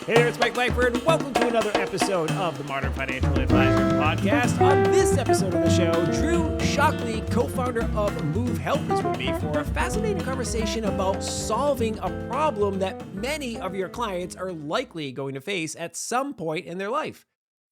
Hey there, it's Mike Langford. Welcome to another episode of the Modern Financial Advisor Podcast. On this episode of the show, Drew Shockley, co-founder of Move Health, is with me for a fascinating conversation about solving a problem that many of your clients are likely going to face at some point in their life.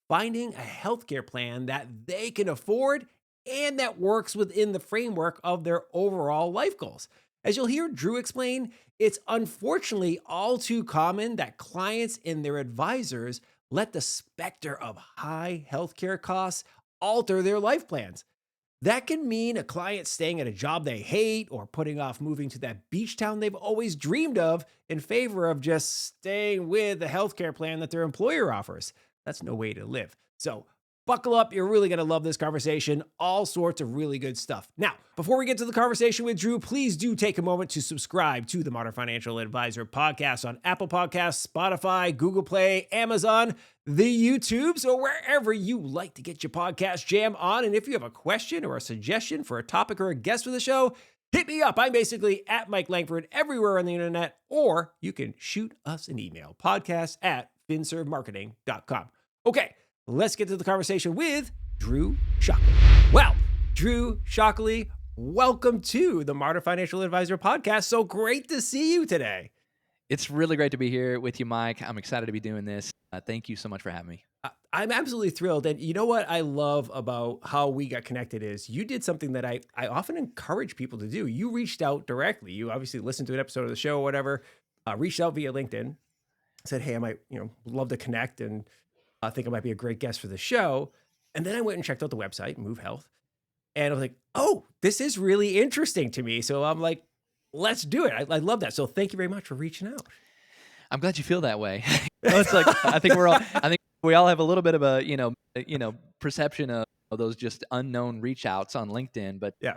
Finding a healthcare plan that they can afford and that works within the framework of their overall life goals. As you'll hear Drew explain, it's unfortunately all too common that clients and their advisors let the specter of high healthcare costs alter their life plans. That can mean a client staying at a job they hate or putting off moving to that beach town they've always dreamed of in favor of just staying with the healthcare plan that their employer offers. That's no way to live. So buckle up. You're really going to love this conversation. All sorts of really good stuff. Now, before we get to the conversation with Drew, please do take a moment to subscribe to the Modern Financial Advisor podcast on Apple Podcasts, Spotify, Google Play, Amazon, the YouTubes, or wherever you like to get your podcast jam on. And if you have a question or a suggestion for a topic or a guest for the show, hit me up. I'm basically at Mike Langford everywhere on the internet, or you can shoot us an email, podcast@finservmarketing.com. Okay. Let's get to the conversation with Drew Shockley. Well, Drew Shockley, welcome to the Modern Financial Advisor podcast. So great to see you today. It's really great to be here with you, Mike. I'm excited to be doing this. Thank you so much for having me. I'm absolutely thrilled. And you know what I love about how we got connected is you did something that I often encourage people to do. You reached out directly. You obviously listened to an episode of the show or whatever, reached out via LinkedIn, said, hey, I might love to connect and I think I might be a great guest for the show. And then I went and checked out the website, Move Health. And I was like, oh, this is really interesting to me. So I'm like, let's do it. I love that. So thank you very much for reaching out. I'm glad you feel that way. It's like, I think we all have a little bit of a, perception of those just unknown reach outs on LinkedIn. But yeah,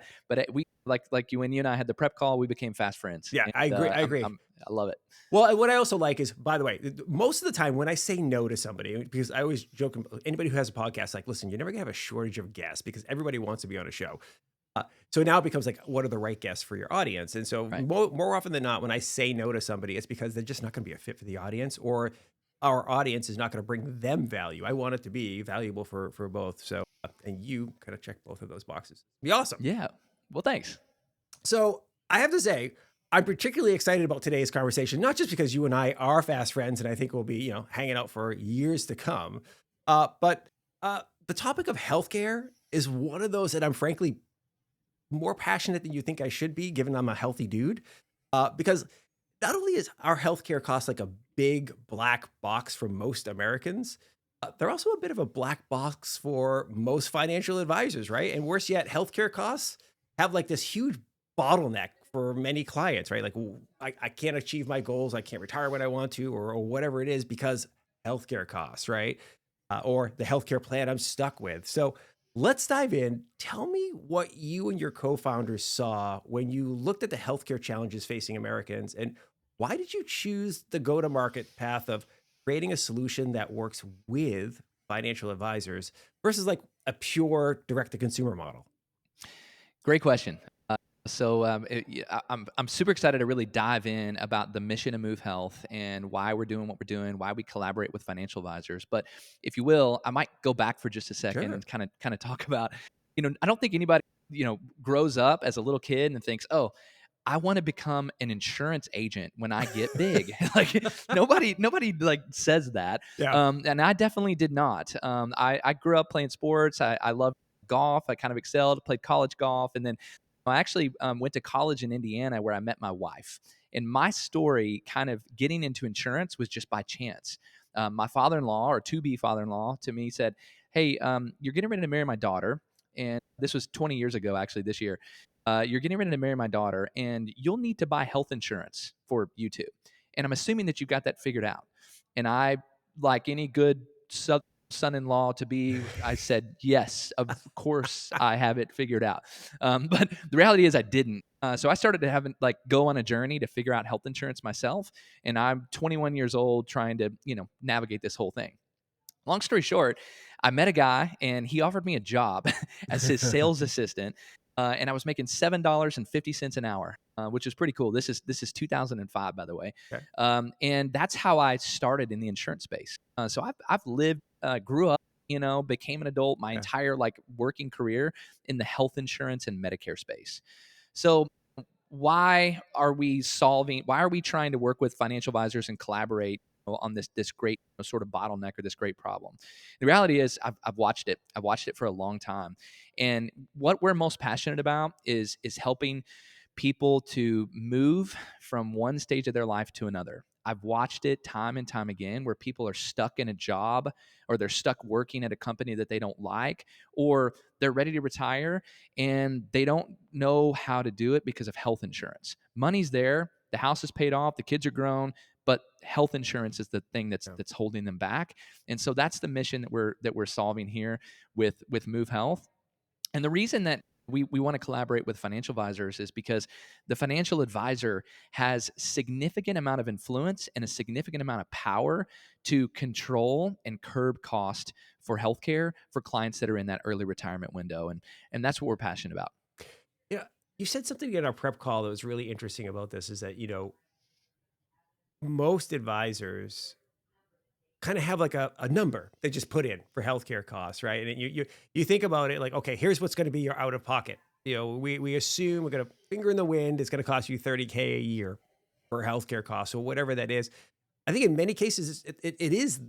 we like you, when you and I had the prep call, we became fast friends. Yeah, and, I agree. I love it. Well, what I also like is, by the way, most of the time when I say no to somebody, because I always joke, anybody who has a podcast, like, listen, you're never gonna have a shortage of guests because everybody wants to be on a show. So now it becomes like, what are the right guests for your audience? And so Right. more often than not, when I say no to somebody, it's because they're just not gonna be a fit for the audience, or our audience is not gonna bring them value. I want it to be valuable for both. So, and you kind of check both of those boxes. Be awesome. Yeah. Well, thanks. So I have to say, I'm particularly excited about today's conversation, not just because you and I are fast friends and I think we'll be, hanging out for years to come, but the topic of healthcare is one of those that I'm frankly more passionate than you think I should be, given I'm a healthy dude, because not only is our healthcare cost like a big black box for most Americans, they're also a bit of a black box for most financial advisors, right? And worse yet, healthcare costs have like this huge bottleneck for many clients, right? Like, I can't achieve my goals. I can't retire when I want to, or whatever it is, because healthcare costs, right? Or the healthcare plan I'm stuck with. So let's dive in. Tell me what you and your co-founders saw when you looked at the healthcare challenges facing Americans, and why did you choose the go-to-market path of creating a solution that works with financial advisors versus like a pure direct-to-consumer model? Great question. I'm super excited to really dive in about the mission of Move Health and why we're doing what we're doing, why we collaborate with financial advisors. But if you will, I might go back for just a second Sure. and kind of talk about, I don't think anybody, grows up as a little kid and thinks, oh, I want to become an insurance agent when I get big. Like nobody like says that. Yeah. And I definitely did not. I grew up playing sports. I loved golf. I kind of excelled, played college golf, and then I actually went to college in Indiana where I met my wife. And my story kind of getting into insurance was just by chance. My father-in-law, or to-be father-in-law, to me said, hey, you're getting ready to marry my daughter. And this was 20 years ago, actually, this year. You're getting ready to marry my daughter, and you'll need to buy health insurance for you two. And I'm assuming that you've got that figured out. And I, like any good son-in-law to be, I said, yes, of course I have it figured out. But the reality is I didn't. So I started to go on a journey to figure out health insurance myself. And I'm 21 years old trying to, navigate this whole thing. Long story short, I met a guy and he offered me a job as his sales assistant. And I was making $7.50 an hour. which is pretty cool. This is 2005, by the way, Okay. and that's how I started in the insurance space. So I've lived, grew up, became an adult my Yeah. entire like working career in the health insurance and Medicare space. So why are we trying to work with financial advisors and collaborate on this great sort of bottleneck or this great problem? The reality is I've watched it for a long time, and what we're most passionate about is helping people to move from one stage of their life to another. I've watched it time and time again where people are stuck in a job, or they're stuck working at a company that they don't like, or they're ready to retire and they don't know how to do it because of health insurance. Money's there, the house is paid off, the kids are grown, but health insurance is the thing that's Yeah. that's holding them back. And so that's the mission that we're solving here with Move Health. And the reason that we want to collaborate with financial advisors is because the financial advisor has significant amount of influence and a significant amount of power to control and curb cost for healthcare for clients that are in that early retirement window. And that's what we're passionate about. Yeah. You said something in our prep call that was really interesting about this is that, most advisors kind of have like a number they just put in for healthcare costs, right? And you think about it like, okay, here's what's going to be your out of pocket. We assume we're going to finger in the wind. It's going to cost you 30K a year for healthcare costs, or whatever that is. I think in many cases it is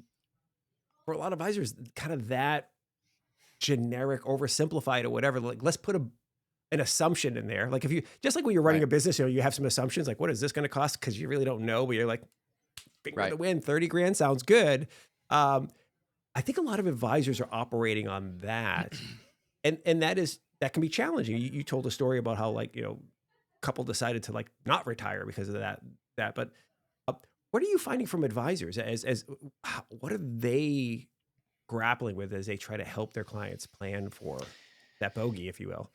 for a lot of advisors kind of that generic, oversimplified, or whatever. Like, let's put an assumption in there. Like, if you just like when you're running Right. a business, you have some assumptions like, what is this going to cost? Because you really don't know, but you're like, finger in Right. the wind, 30 grand sounds good. Um, I think a lot of advisors are operating on that, and that can be challenging. You told a story about how, like, couple decided to like not retire because of that. But uh, what are you finding from advisors as what are they grappling with as they try to help their clients plan for that bogey, if you will?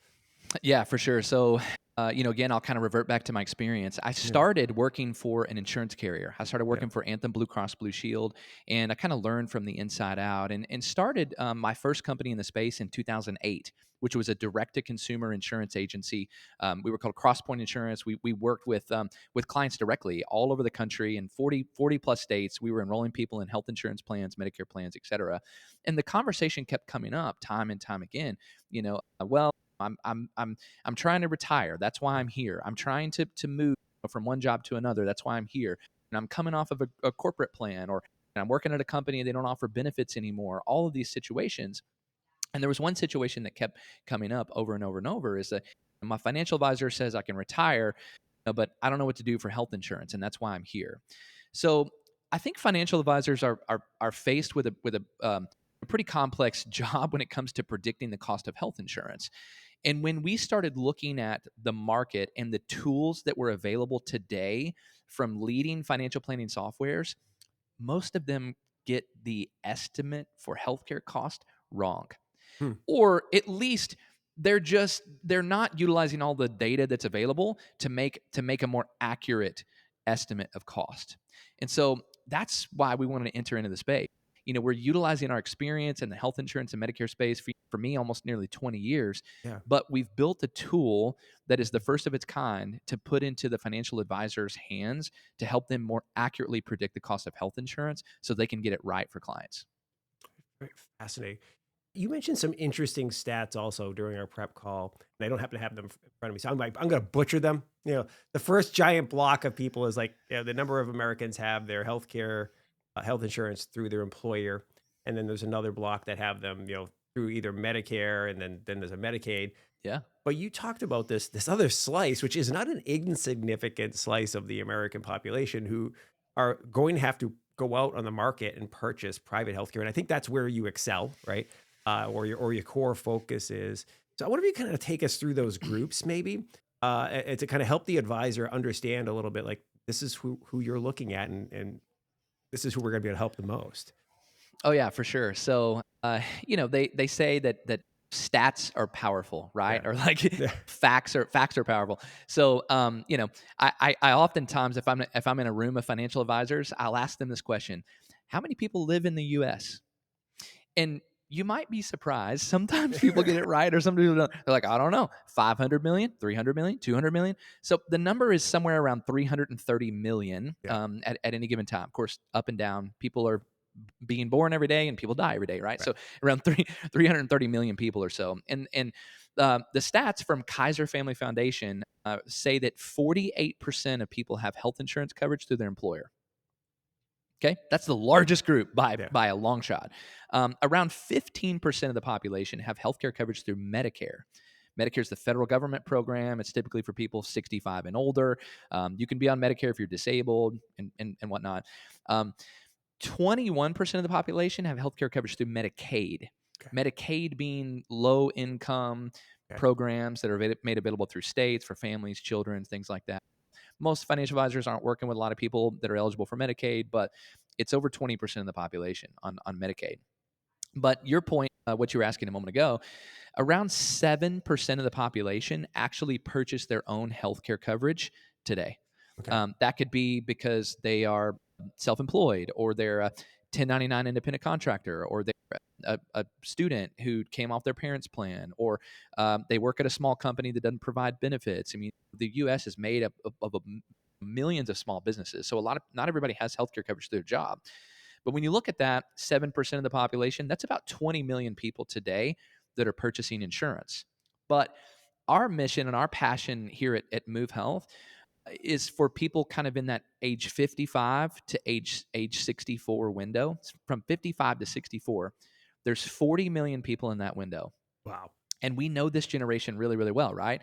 Yeah, for sure. So, again, I'll kind of revert back to my experience. I Yeah. started working for an insurance carrier. I started Yeah. working for Anthem Blue Cross Blue Shield, and I kind of learned from the inside out, and started my first company in the space in 2008, which was a direct to consumer insurance agency. We were called Crosspoint Insurance. We worked with clients directly all over the country in 40 plus states. We were enrolling people in health insurance plans, Medicare plans, et cetera. And the conversation kept coming up time and time again. Well, I'm trying to retire. That's why I'm here. I'm trying to move from one job to another. That's why I'm here. And I'm coming off of a corporate plan, or I'm working at a company and they don't offer benefits anymore. All of these situations. And there was one situation that kept coming up over and over and over is that my financial advisor says I can retire, but I don't know what to do for health insurance, and that's why I'm here. So I think financial advisors are faced with a pretty complex job when it comes to predicting the cost of health insurance. And when we started looking at the market and the tools that were available today from leading financial planning softwares, most of them get the estimate for healthcare cost wrong, Hmm. or at least they're not utilizing all the data that's available to make a more accurate estimate of cost. And so that's why we wanted to enter into the space. We're utilizing our experience in the health insurance and Medicare space for me almost nearly 20 years, Yeah. but we've built a tool that is the first of its kind to put into the financial advisor's hands to help them more accurately predict the cost of health insurance so they can get it right for clients. Very fascinating. You mentioned some interesting stats also during our prep call, and I don't happen to have them in front of me. So I'm going to butcher them. The first giant block of people is like, the number of Americans have their healthcare, health insurance through their employer. And then there's another block that have them, through either Medicare, and then there's a Medicaid. Yeah. But you talked about this other slice, which is not an insignificant slice of the American population, who are going to have to go out on the market and purchase private healthcare. And I think that's where you excel, right? Or your core focus is. So I wonder if you kind of take us through those groups, maybe, and to kind of help the advisor understand a little bit, like, this is who you're looking at, and this is who we're going to be able to help the most. Oh yeah, for sure. So, they say that stats are powerful, right? Yeah. Or like Yeah. facts are powerful. So, I oftentimes, if I'm in a room of financial advisors, I'll ask them this question: how many people live in the U.S.? And you might be surprised. Sometimes people get it right or some people don't. They're like, I don't know, 500 million, 300 million, 200 million. So the number is somewhere around 330 million Yeah. at any given time. Of course, up and down. People are being born every day and people die every day, right? Right. So around 330 million people or so. And the stats from Kaiser Family Foundation say that 48% of people have health insurance coverage through their employer. Okay, that's the largest group by Yeah. a long shot. Around 15% of the population have healthcare coverage through Medicare. Medicare is the federal government program. It's typically for people 65 and older. You can be on Medicare if you're disabled and whatnot. 21% of the population have healthcare coverage through Medicaid. Okay. Medicaid being low income programs that are made available through states for families, children, things like that. Most financial advisors aren't working with a lot of people that are eligible for Medicaid, but it's over 20% of the population on Medicaid. But your point, what you were asking a moment ago, around 7% of the population actually purchase their own healthcare coverage today. Okay. That could be because they are self-employed, or they're a 1099 independent contractor, or they're a student who came off their parents' plan, or they work at a small company that doesn't provide benefits. I mean, the U.S. is made up of millions of small businesses, so not everybody has healthcare coverage through their job. But when you look at that, 7% of the population, that's about 20 million people today that are purchasing insurance. But our mission and our passion here at Move Health is for people kind of in that age 55 to age 64 window. From 55 to 64, there's 40 million people in that window. Wow. And we know this generation really, really well, right?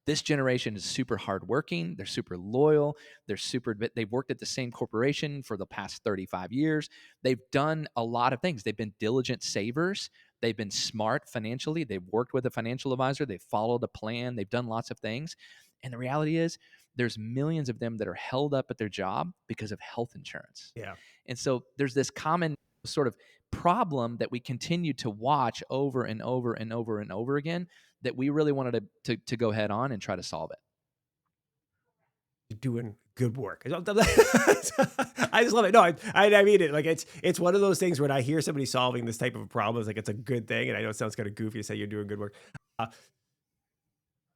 This generation is super hardworking. They're super loyal. They've worked at the same corporation for the past 35 years. They've done a lot of things. They've been diligent savers. They've been smart financially. They've worked with a financial advisor. They've followed a plan. They've done lots of things. And the reality is, there's millions of them that are held up at their job because of health insurance. Yeah. And so there's this common sort of problem that we continue to watch over and over and over and over again that we really wanted to go head on and try to solve it. You're doing good work. I just love it. No, I mean it. Like it's one of those things when I hear somebody solving this type of a problem, it's like it's a good thing. And I know it sounds kind of goofy to say you're doing good work.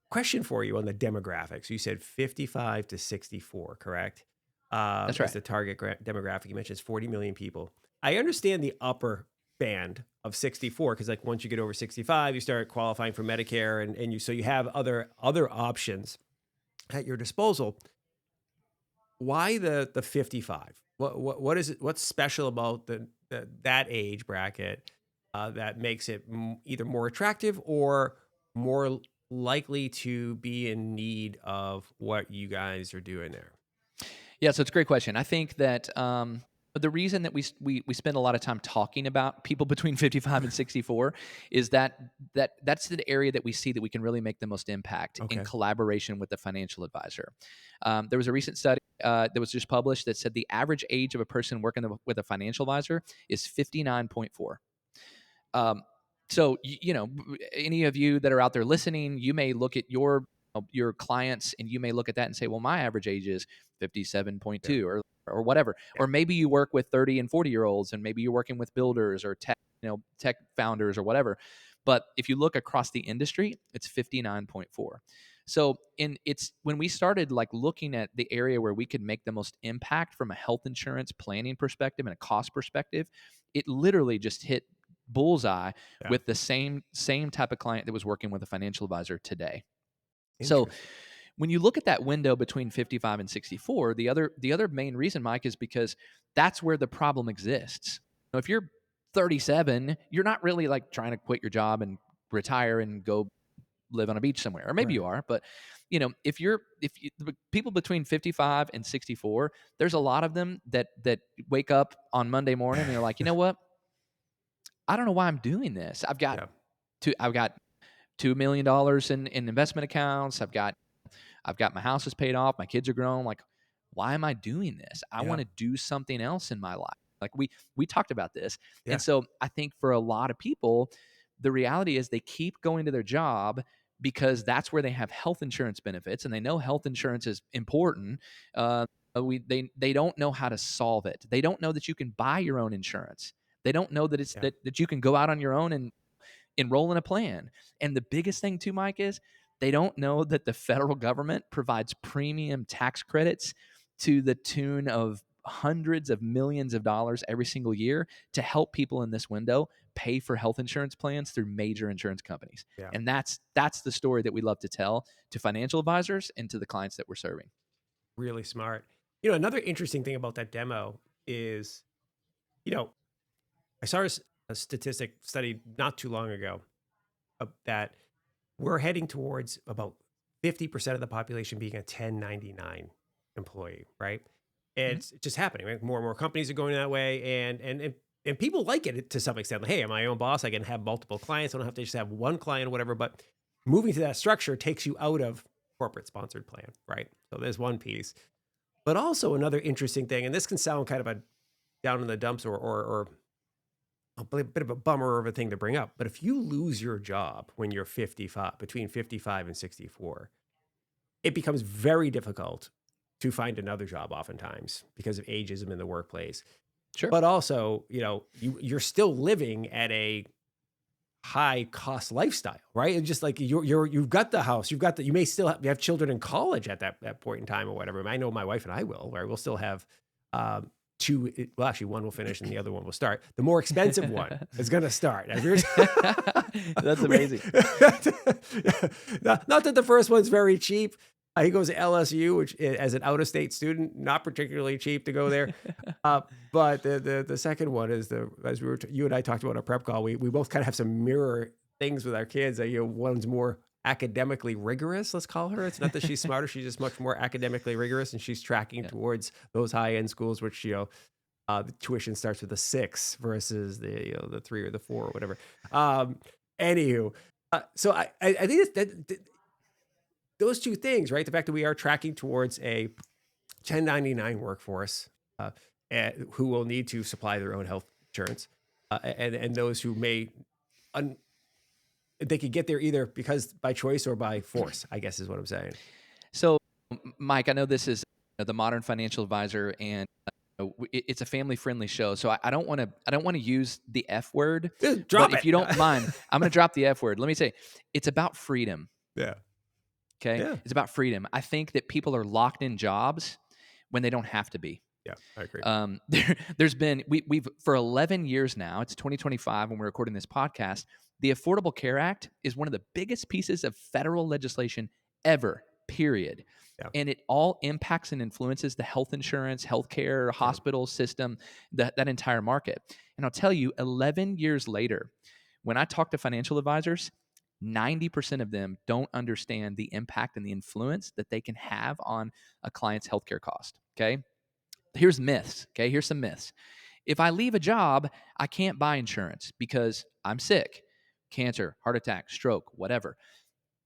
Question for you on the demographics. You said 55 to 64, correct? That's right. Is the target demographic. You mentioned it's 40 million people. I understand the upper band of 64 because like once you get over 65, you start qualifying for Medicare and so you have other options at your disposal. Why the 55? What is it? What's special about that age bracket that makes it either more attractive or more likely to be in need of what you guys are doing there? Yeah, so it's a great question. I think that the reason that we spend a lot of time talking about people between 55 and 64 is that's the area that we see that we can really make the most impact in collaboration with the financial advisor. There was a recent study that was just published that said the average age of a person working with a financial advisor is 59.4. So you know, any of you that are out there listening, you may look at your clients and you may look at that and say, well, my average age is 57.2 or whatever. Or maybe you work with 30 and 40-year-olds and maybe you're working with builders or tech founders or whatever. But if you look across the industry, it's 59.4. So it's when we started like looking at the area where we could make the most impact from a health insurance planning perspective and a cost perspective, it literally just hit bullseye with the same type of client that was working with a financial advisor today. So when you look at that window between 55 and 64, the other main reason, Mike, is because that's where the problem exists. Now, if you're 37, you're not really like trying to quit your job and retire and go live on a beach somewhere, or maybe you are, but you know, if the people between 55 and 64, there's a lot of them that wake up on Monday morning and they're like, you know what? I don't know why I'm doing this. I've got $2 million in investment accounts. I've got my house is paid off. My kids are grown. Like, why am I doing this? I want to do something else in my life. Like we talked about this. And so I think for a lot of people, the reality is they keep going to their job because that's where they have health insurance benefits and they know health insurance is important. They don't know how to solve it. They don't know that you can buy your own insurance. They don't know that it's Yeah. that you can go out on your own and enroll in a plan. And the biggest thing too, Mike, is they don't know that the federal government provides premium tax credits to the tune of hundreds of millions of dollars every single year to help people in this window pay for health insurance plans through major insurance companies. Yeah. And that's the story that we love to tell to financial advisors and to the clients that we're serving. Really smart. Another interesting thing about that demo is, you know, I saw a statistic study not too long ago that we're heading towards about 50% of the population being a 1099 employee, right? Mhm. It's just happening, right? More and more companies are going that way, and people like it to some extent. Like, hey, I'm my own boss. I can have multiple clients. I don't have to just have one client or whatever. But moving to that structure takes you out of corporate sponsored plan, right? So there's one piece. But also another interesting thing, and this can sound kind of a down in the dumps or a bit of a bummer of a thing to bring up. But if you lose your job when you're 55, between 55 and 64, it becomes very difficult to find another job oftentimes because of ageism in the workplace. Sure. But also, you're still living at a high cost lifestyle, right? It's just like you've got the house, you may still have children in college at that point in time or whatever. I know my wife and I will, right? We'll still have two. Well, actually, one will finish and the other one will start. The more expensive one is going to start. That's amazing. Not that the first one's very cheap. He goes to LSU, which as an out-of-state student, not particularly cheap to go there. But the second one is as you and I talked about a prep call, we both kind of have some mirror things with our kids. One's more academically rigorous, let's call her. It's not that she's smarter, she's just much more academically rigorous, and she's tracking towards those high-end schools, which the tuition starts with a 6 versus the 3 or the 4 or whatever. Anywho, so I think that those two things, right? The fact that we are tracking towards a 1099 workforce who will need to supply their own health insurance, and those who may they could get there either because by choice or by force, I guess is what I'm saying. So, Mike, I know this is the Modern Financial Advisor, and it's a family-friendly show. So I don't want to use the F word. Drop it. If you don't mind, I'm going to drop the F word. Let me say, it's about freedom. Yeah. Okay. Yeah. It's about freedom. I think that people are locked in jobs when they don't have to be. Yeah, I agree. There's been we've for 11 years now. It's 2025 when we're recording this podcast. The Affordable Care Act is one of the biggest pieces of federal legislation ever. Period. Yeah. And it all impacts and influences the health insurance, healthcare, hospital system, that entire market. And I'll tell you, 11 years later, when I talk to financial advisors, 90% of them don't understand the impact and the influence that they can have on a client's healthcare cost. Okay. Here's myths. Okay. Here's some myths. If I leave a job, I can't buy insurance because I'm sick, cancer, heart attack, stroke, whatever.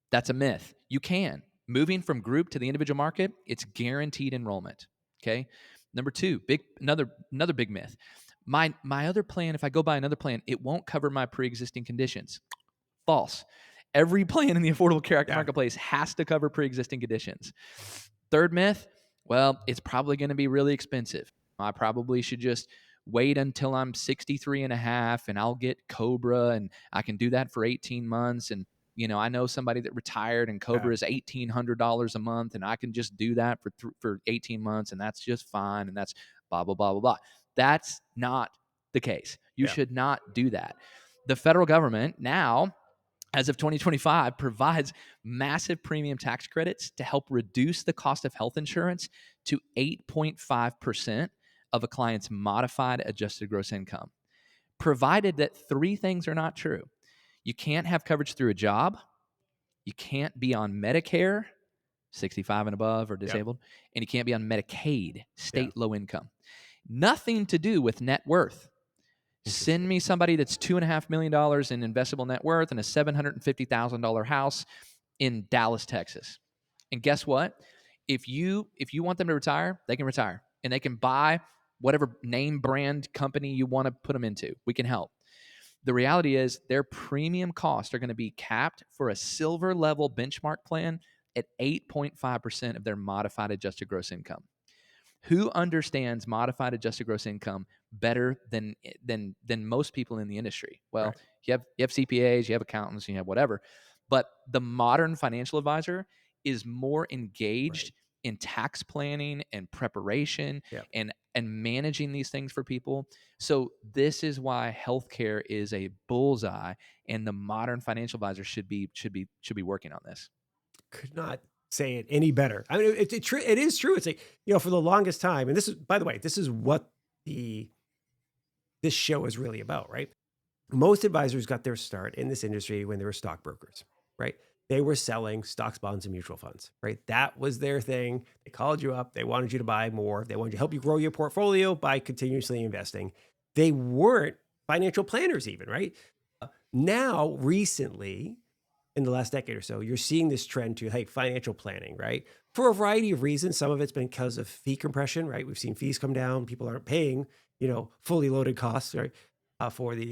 That's a myth. You can. Moving from group to the individual market, it's guaranteed enrollment. Okay. Number two, another big myth. My other plan, if I go buy another plan, it won't cover my pre-existing conditions. False. Every plan in the Affordable Care Act marketplace has to cover pre-existing conditions. Third myth, well, it's probably going to be really expensive. I probably should just wait until I'm 63 and a half and I'll get Cobra and I can do that for 18 months. And, I know somebody that retired and Cobra is $1,800 a month and I can just do that for 18 months and that's just fine. And that's blah, blah, blah, blah, blah. That's not the case. You should not do that. The federal government now, as of 2025, provides massive premium tax credits to help reduce the cost of health insurance to 8.5% of a client's modified adjusted gross income, provided that three things are not true. You can't have coverage through a job, you can't be on Medicare, 65 and above or disabled, and you can't be on Medicaid, state low income. Nothing to do with net worth. Send me somebody that's $2.5 million in investable net worth and a $750,000 house in Dallas, Texas. And guess what? If you want them to retire, they can retire. And they can buy whatever name brand company you want to put them into. We can help. The reality is their premium costs are going to be capped for a silver level benchmark plan at 8.5% of their modified adjusted gross income. Who understands modified adjusted gross income better than most people in the industry? Well, Right. you have CPAs, you have accountants, you have whatever, but the modern financial advisor is more Right. engaged in tax planning and preparation Yeah. and managing these things for people. So this is why healthcare is a bullseye, and the modern financial advisor should be working on this. Could not say it any better. I mean, it is true. It's like, for the longest time, and this is, by the way, this is what the this show is really about, right? Most advisors got their start in this industry when they were stockbrokers, right? They were selling stocks, bonds, and mutual funds, right? That was their thing. They called you up. They wanted you to buy more. They wanted to help you grow your portfolio by continuously investing. They weren't financial planners even, right? Now, recently, in the last decade or so, you're seeing this trend to, hey, financial planning, right? For a variety of reasons. Some of it's been because of fee compression, right? We've seen fees come down. People aren't paying, fully loaded costs, right? For the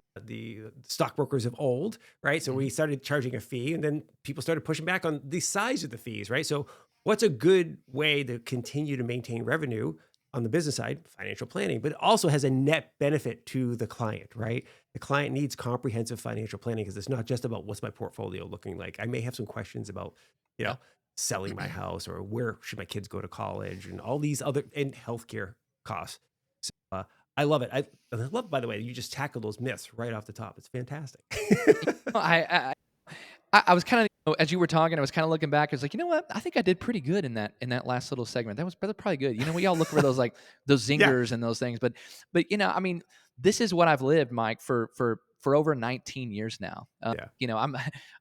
stockbrokers of old, right? So we Mhm. started charging a fee, and then people started pushing back on the size of the fees, right? So what's a good way to continue to maintain revenue on the business side? Financial planning, but it also has a net benefit to the client, right? The client needs comprehensive financial planning because it's not just about what's my portfolio looking like. I may have some questions about, you Yeah. know, selling my house, or where should my kids go to college, and all these other, and healthcare costs. So I love it. I love, by the way, you just tackle those myths right off the top. It's fantastic. I was kind of, as you were talking, I was kind of looking back. I was like, you know what? I think I did pretty good in that last little segment. That was probably good. We all look for those, like, those Yeah, zingers and those things, but I mean, this is what I've lived, Mike, for over 19 years now. yeah, I'm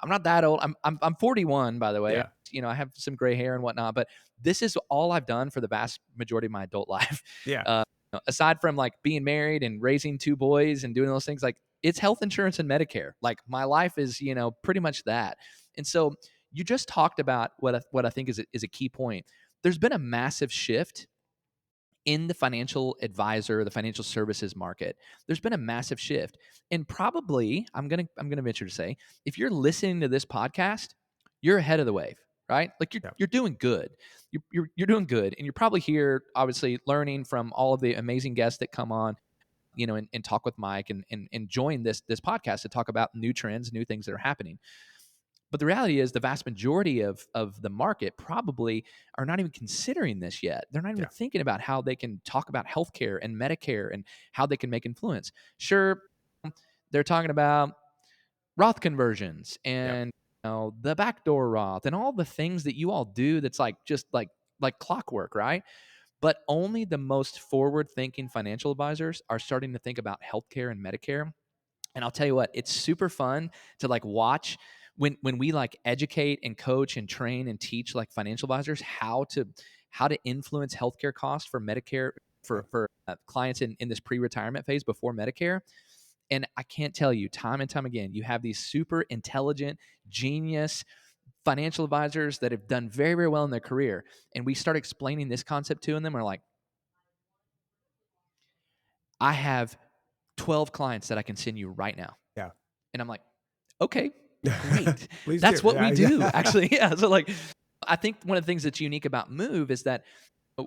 not that old. I'm 41, by the way. yeah, I have some gray hair and whatnot, but this is all I've done for the vast majority of my adult life. yeah, Uh, Aside from, like, being married and raising two boys and doing those things, like, it's health insurance and Medicare. Like, my life is, pretty much that. And so you just talked about what I think is a key point. There's been a massive shift in the financial advisor, the financial services market. There's been a massive shift. And probably, I'm gonna venture to say, if you're listening to this podcast, you're ahead of the wave, right? Like, you're yeah, you're doing good. You're doing good. And you're probably here, obviously, learning from all of the amazing guests that come on, and talk with Mike, and join this podcast to talk about new trends, new things that are happening. But the reality is, the vast majority of the market probably are not even considering this yet. They're not even yeah, thinking about how they can talk about healthcare and Medicare and how they can make influence. Sure, they're talking about Roth conversions yeah, and, the backdoor Roth and all the things that you all do that's like, just like clockwork, right? But only the most forward-thinking financial advisors are starting to think about healthcare and Medicare. And I'll tell you what, it's super fun to, like, watch when we, like, educate and coach and train and teach, like, financial advisors how to influence healthcare costs for Medicare, yeah, for clients in this pre-retirement phase before Medicare. And I can't tell you, time and time again, you have these super intelligent, genius financial advisors that have done very, very well in their career. And we start explaining this concept to them, and we're like, I have 12 clients that I can send you right now. yeah. And I'm like, okay, great. Please do. That's what Yeah, we do, yeah, actually. Yeah. So, like, I think one of the things that's unique about Move is that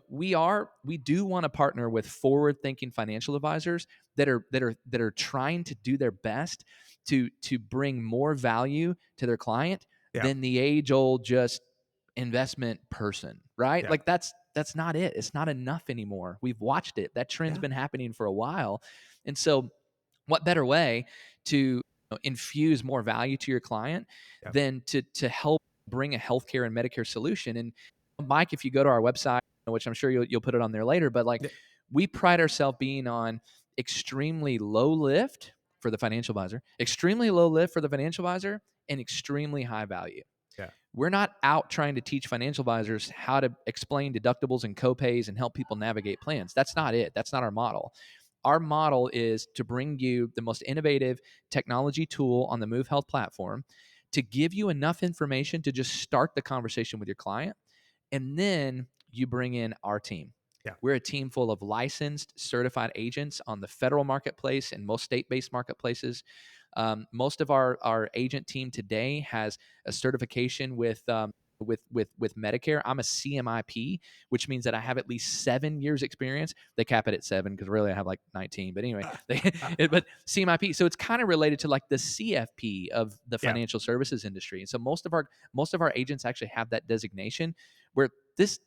we do want to partner with forward-thinking financial advisors that are trying to do their best to bring more value to their client yeah, than the age-old just investment person, right? yeah, Like, that's not it. It's not enough anymore. We've watched it. That trend's yeah, been happening for a while. And so, what better way to, infuse more value to your client yeah, than to help bring a healthcare and Medicare solution? And Mike, if you go to our website, which I'm sure you'll put it on there later, but, like, yeah, we pride ourselves being on extremely low lift for the financial advisor, extremely low lift for the financial advisor, and extremely high value. yeah, We're not out trying to teach financial advisors how to explain deductibles and copays and help people navigate plans. That's not it. That's not our model. Our model is to bring you the most innovative technology tool on the Move Health platform, to give you enough information to just start the conversation with your client, and then you bring in our team. yeah, We're a team full of licensed, certified agents on the federal marketplace and most state-based marketplaces. Most of our agent team today has a certification with with Medicare. I'm a CMIP, which means that I have at least 7 years experience. They cap it at 7 because really I have like 19. But anyway, but CMIP. So it's kind of related to like the CFP of the Yeah. financial services industry. And so most of our agents actually have that designation where this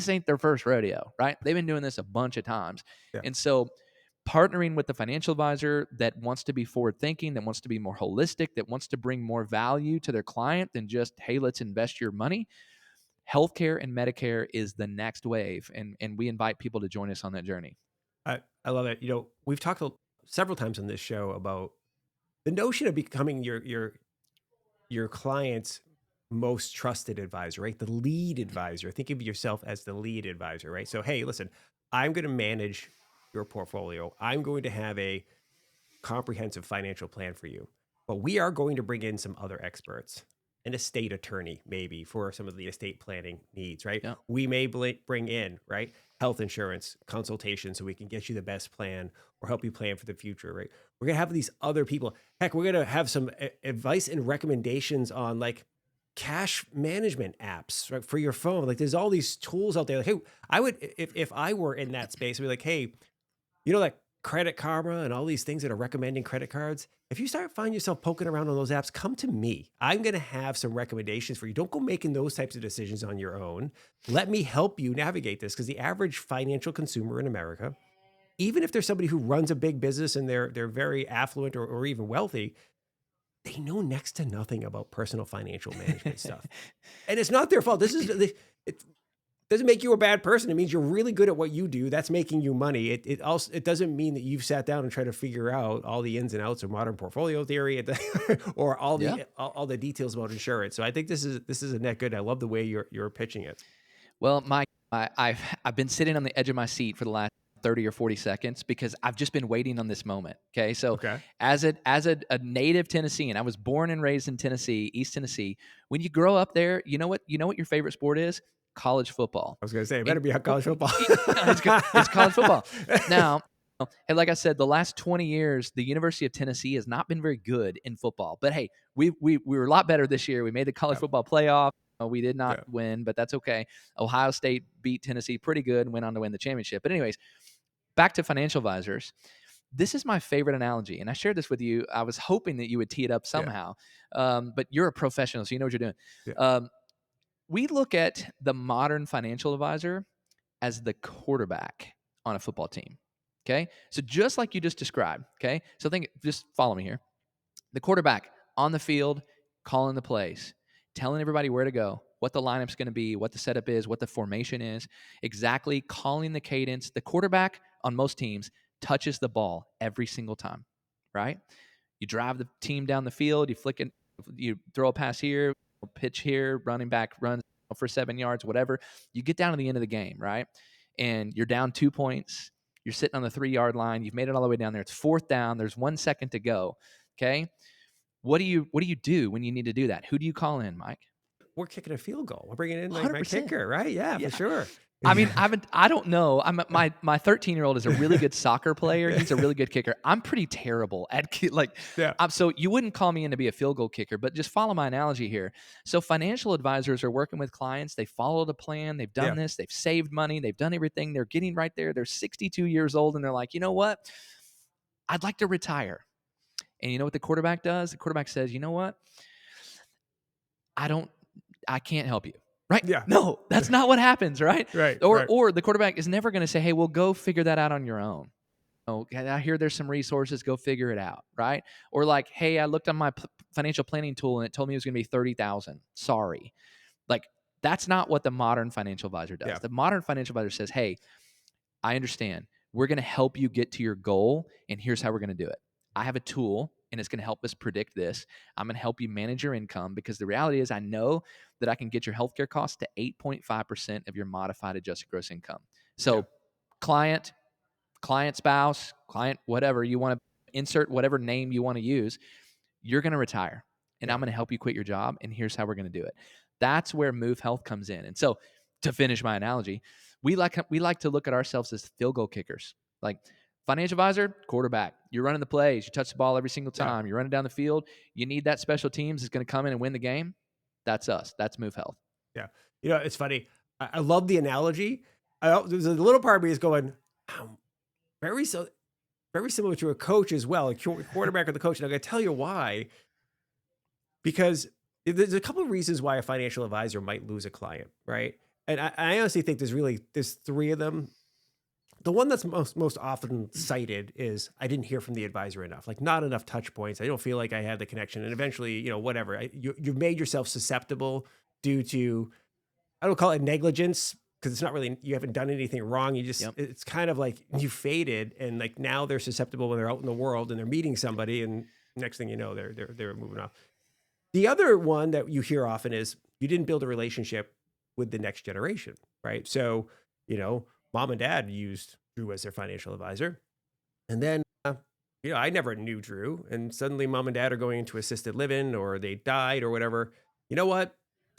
ain't their first rodeo, right? They've been doing this a bunch of times. Yeah. And so partnering with the financial advisor that wants to be forward thinking, that wants to be more holistic, that wants to bring more value to their client than just, hey, let's invest your money. Healthcare and Medicare is the next wave. And we invite people to join us on that journey. I love it. We've talked several times on this show about the notion of becoming your client's most trusted advisor, right? The lead advisor. Think of yourself as the lead advisor, right? So, hey, listen, I'm going to manage your portfolio. I'm going to have a comprehensive financial plan for you, but we are going to bring in some other experts, an estate attorney, maybe for some of the estate planning needs, right? Yeah. We may bring in, right, health insurance consultation so we can get you the best plan or help you plan for the future, right? We're going to have these other people. Heck, we're going to have some advice and recommendations on like cash management apps, right, for your phone. Like there's all these tools out there. Like, hey, I would, if I were in that space, I'd be like, hey, like Credit Karma and all these things that are recommending credit cards. If you find yourself poking around on those apps, come to me. I'm going to have some recommendations for you. Don't go making those types of decisions on your own. Let me help you navigate this, because the average financial consumer in America, even if there's somebody who runs a big business and they're very affluent or even wealthy, they know next to nothing about personal financial management stuff. And it's not their fault. It doesn't make you a bad person. It means you're really good at what you do. That's making you money. It doesn't mean that you've sat down and tried to figure out all the ins and outs of modern portfolio theory or all the details about insurance. So I think this is a net good. I love the way you're pitching it. Well, Mike, I've been sitting on the edge of my seat for the last 30 or 40 seconds because I've just been waiting on this moment. Okay. So as a native Tennessean, I was born and raised in Tennessee, East Tennessee. When you grow up there, you know what your favorite sport is? College football. I was going to say, it better be college football. It's college football. Now, and like I said, the last 20 years, the University of Tennessee has not been very good in football. But hey, we were a lot better this year. We made the college football playoff. We did not win, but that's okay. Ohio State beat Tennessee pretty good and went on to win the championship. But anyways, back to financial advisors. This is my favorite analogy, and I shared this with you. I was hoping that you would tee it up somehow, but you're a professional, so you know what you're doing. Yeah. We look at the modern financial advisor as the quarterback on a football team. Okay, so just like you just described. Okay, so just follow me here. The quarterback on the field, calling the plays, telling everybody where to go, what the lineup's going to be, what the setup is, what the formation is, exactly calling the cadence. The quarterback on most teams touches the ball every single time, right? You drive the team down the field, you throw a pass here, pitch here, running back runs for 7 yards, whatever. You get down to the end of the game, right? And you're down 2 points. You're sitting on the 3-yard line. You've made it all the way down there. It's 4th down. There's 1 second to go. Okay. What do you do when you need to do that? Who do you call in, Mike? We're kicking a field goal. We're bringing in my kicker, right? Yeah, for sure. I mean, I don't know. My 13-year-old is a really good soccer player. He's a really good kicker. I'm pretty terrible at so you wouldn't call me in to be a field goal kicker, but just follow my analogy here. So financial advisors are working with clients. They follow the plan. They've done this. They've saved money. They've done everything. They're getting right there. They're 62 years old, and they're like, you know what? I'd like to retire. And you know what the quarterback does? The quarterback says, you know what? I can't help you. Right? Yeah. No, that's not what happens, right? Right. Or the quarterback is never going to say, hey, well, go figure that out on your own. Okay, I hear there's some resources, go figure it out, right? Or like, hey, I looked on my financial planning tool and it told me it was going to be 30,000. Sorry. Like, that's not what the modern financial advisor does. Yeah. The modern financial advisor says, hey, I understand. We're going to help you get to your goal, and here's how we're going to do it. I have a tool, and it's going to help us predict this. I'm going to help you manage your income, because the reality is I know that I can get your healthcare costs to 8.5% of your modified adjusted gross income. So client, spouse, client, whatever you want to insert, whatever name you want to use, you're going to retire, and I'm going to help you quit your job, and here's how we're going to do it. That's where Move Health comes in. And so to finish my analogy, we like to look at ourselves as field goal kickers. Like, financial advisor, quarterback. You're running the plays. You touch the ball every single time. You're running down the field. You need that special teams that's going to come in and win the game. That's us. That's Move Health. Yeah. It's funny. I love the analogy. There's a little part of me is going, "Wow, very so very similar to a coach as well, a quarterback or the coach." And I'm going to tell you why. Because there's a couple of reasons why a financial advisor might lose a client, right? And I honestly think there's three of them. The one that's most often cited is I didn't hear from the advisor enough, like not enough touch points. I don't feel like I had the connection, and eventually, whatever. You've made yourself susceptible due to, I don't call it negligence because it's not really, you haven't done anything wrong. Yep. It's kind of like you faded, and like now they're susceptible when they're out in the world and they're meeting somebody, and next thing you know, they're moving off. The other one that you hear often is you didn't build a relationship with the next generation, right? So, mom and dad used Drew as their financial advisor. And then, I never knew Drew. And suddenly mom and dad are going into assisted living or they died or whatever. You know what?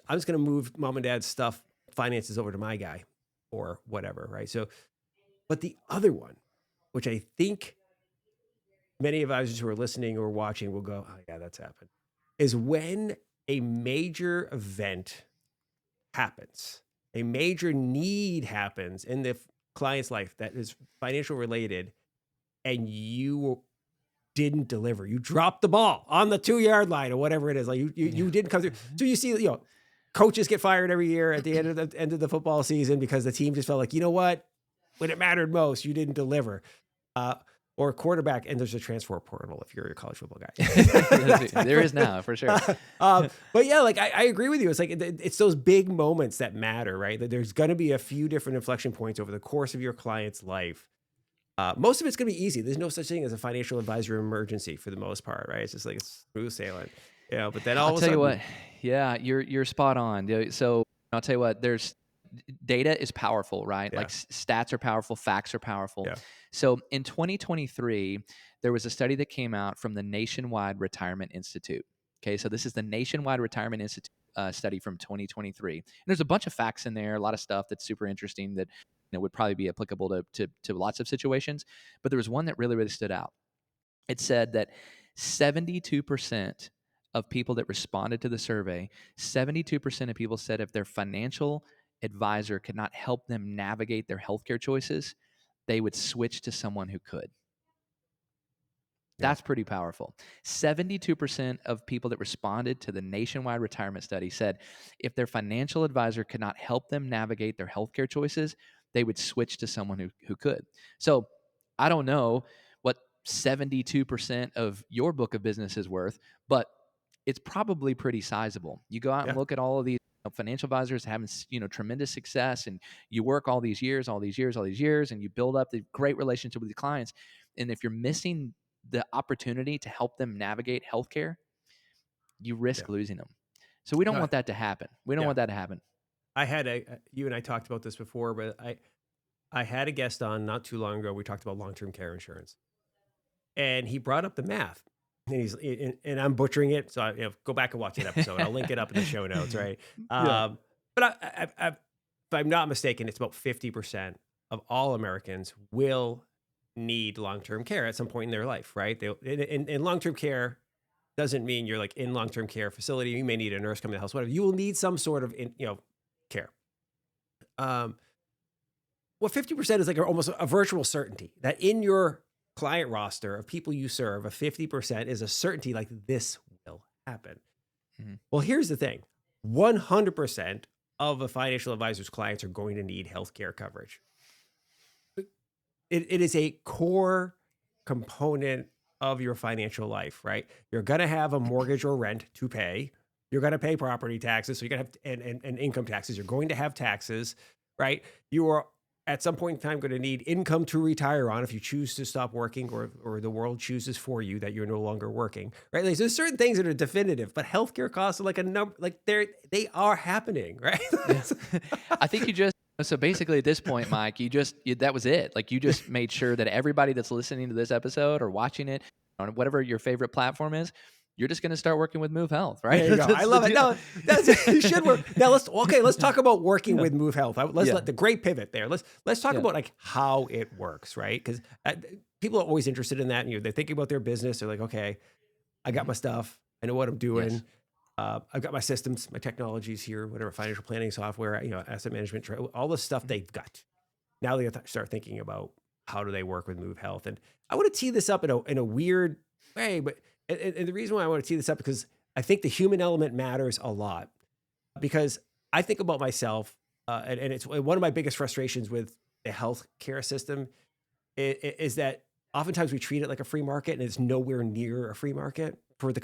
I'm just going to move mom and dad's stuff, finances over to my guy or whatever, right? So, but the other one, which I think many advisors who are listening or watching will go, oh, yeah, that's happened, is when a major event happens, a major need happens in the client's life that is financial related, and you didn't deliver. You dropped the ball on the 2-yard line or whatever it is. Like you didn't come through. So you see, coaches get fired every year at the end of the football season because the team just felt like, you know what, when it mattered most, you didn't deliver. Or a quarterback, and there's a transfer portal if you're a college football guy. There is now, for sure. But yeah, like I agree with you. It's like it's those big moments that matter, right? That there's going to be a few different inflection points over the course of your client's life. Most of it's going to be easy. There's no such thing as a financial advisor emergency for the most part, right? It's just like it's smooth sailing. But then I'll tell you what, yeah, you're spot on. So I'll tell you what, there's data is powerful, right? Yeah. Like stats are powerful, facts are powerful. Yeah. So in 2023, there was a study that came out from the Nationwide Retirement Institute. Okay, so this is the Nationwide Retirement Institute study from 2023. And there's a bunch of facts in there, a lot of stuff that's super interesting that would probably be applicable to lots of situations. But there was one that really, really stood out. It said that 72% of people that responded to the survey, 72% of people said if their financial advisor could not help them navigate their healthcare choices, they would switch to someone who could. That's pretty powerful. 72% of people that responded to the Nationwide Retirement Study said if their financial advisor could not help them navigate their healthcare choices, they would switch to someone who could. So I don't know what 72% of your book of business is worth, but it's probably pretty sizable. You go out and look at all of these financial advisors having tremendous success, and you work all these years, and you build up the great relationship with your clients. And if you're missing the opportunity to help them navigate healthcare, you risk losing them. So we don't want that to happen. We don't want that to happen. I had you and I talked about this before, but I had a guest on not too long ago. We talked about long-term care insurance, and he brought up the math. And I'm butchering it, so go back and watch that episode. I'll link it up in the show notes, right? But if I'm not mistaken, it's about 50% of all Americans will need long-term care at some point in their life, right? And long-term care doesn't mean you're like in long-term care facility. You may need a nurse coming to the house, whatever. You will need some sort of care. Well, 50% is like almost a virtual certainty that in your client roster of people you serve, a 50% is a certainty like this will happen. Mm-hmm. Well, here's the thing. 100% of a financial advisor's clients are going to need healthcare coverage. It is a core component of your financial life, right? You're going to have a mortgage or rent to pay. You're going to pay property taxes. So you're going to have and income taxes. You're going to have taxes, right? You are at some point in time going to need income to retire on if you choose to stop working or the world chooses for you that you're no longer working, right? Like, there's certain things that are definitive, but healthcare costs are like a number, like they are happening, right? I think so basically at this point, Mike, that was it. Like you just made sure that everybody that's listening to this episode or watching it on whatever your favorite platform is, you're just going to start working with Move Health, right? There you go. I love it. No, you should work. Now let's talk about working with Move Health. Let the great pivot there. Let's talk about like how it works, right? Because people are always interested in that, and they're thinking about their business. They're like, okay, I got my stuff. I know what I'm doing. I've got my systems, my technologies here, whatever, financial planning software, asset management, all the stuff Mhm. they've got. Now they have to start thinking about how do they work with Move Health. And I want to tee this up in a weird way, but and the reason why I want to tee this up because I think the human element matters a lot because I think about myself, and it's one of my biggest frustrations with the healthcare system is that oftentimes we treat it like a free market and it's nowhere near a free market for the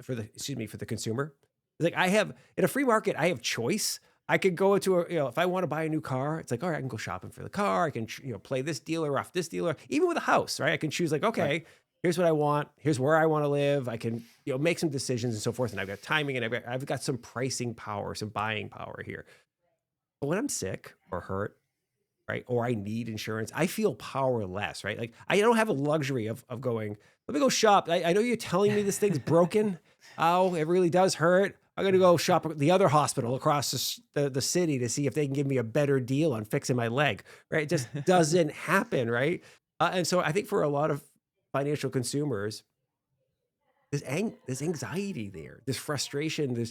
for the consumer. Like I have in a free market, I have choice. I could go into if I want to buy a new car, it's like, all right, I can go shopping for the car. I can, play this dealer off this dealer, even with a house, right? I can choose like, Right. okay, here's what I want. Here's where I want to live. I can, make some decisions and so forth. And I've got timing and I've got some pricing power, some buying power here. But when I'm sick or hurt, right? Or I need insurance. I feel powerless, right? Like I don't have a luxury of going, let me go shop. I know you're telling me this thing's broken. Oh, it really does hurt. I'm going to go shop at the other hospital across the city to see if they can give me a better deal on fixing my leg, right? It just doesn't happen, right? And so I think for a lot of financial consumers, there's anxiety there, this frustration,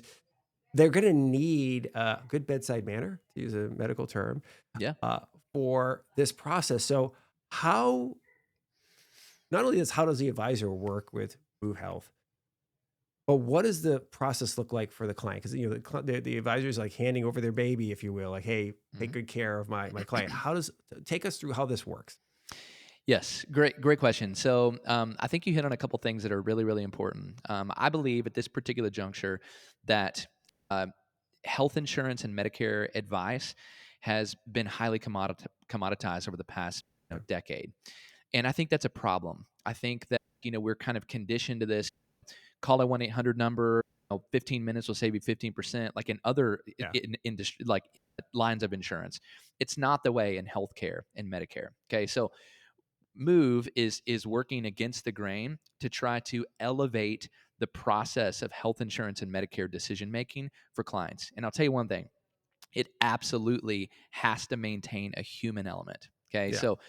they're going to need a good bedside manner, to use a medical term, Yeah. uh, for this process. So, how not only how does the advisor work with Move Health, but what does the process look like for the client? Because the advisor is like handing over their baby, if you will, like, hey, take Mhm. good care of my client. How does take us through how this works? Yes, great question. So I think you hit on a couple things that are really, really important. I believe at this particular juncture that uh, health insurance and Medicare advice has been highly commoditized over the past Yeah, decade, and I think that's a problem. I think that we're kind of conditioned to this. Call a 1-800 number. 15 minutes will save you 15%. Like in other yeah, industry, like lines of insurance, it's not the way in healthcare and Medicare. Okay, so Move is working against the grain to try to elevate the process of health insurance and Medicare decision making for clients. And I'll tell you one thing, it absolutely has to maintain a human element. Okay. yeah, So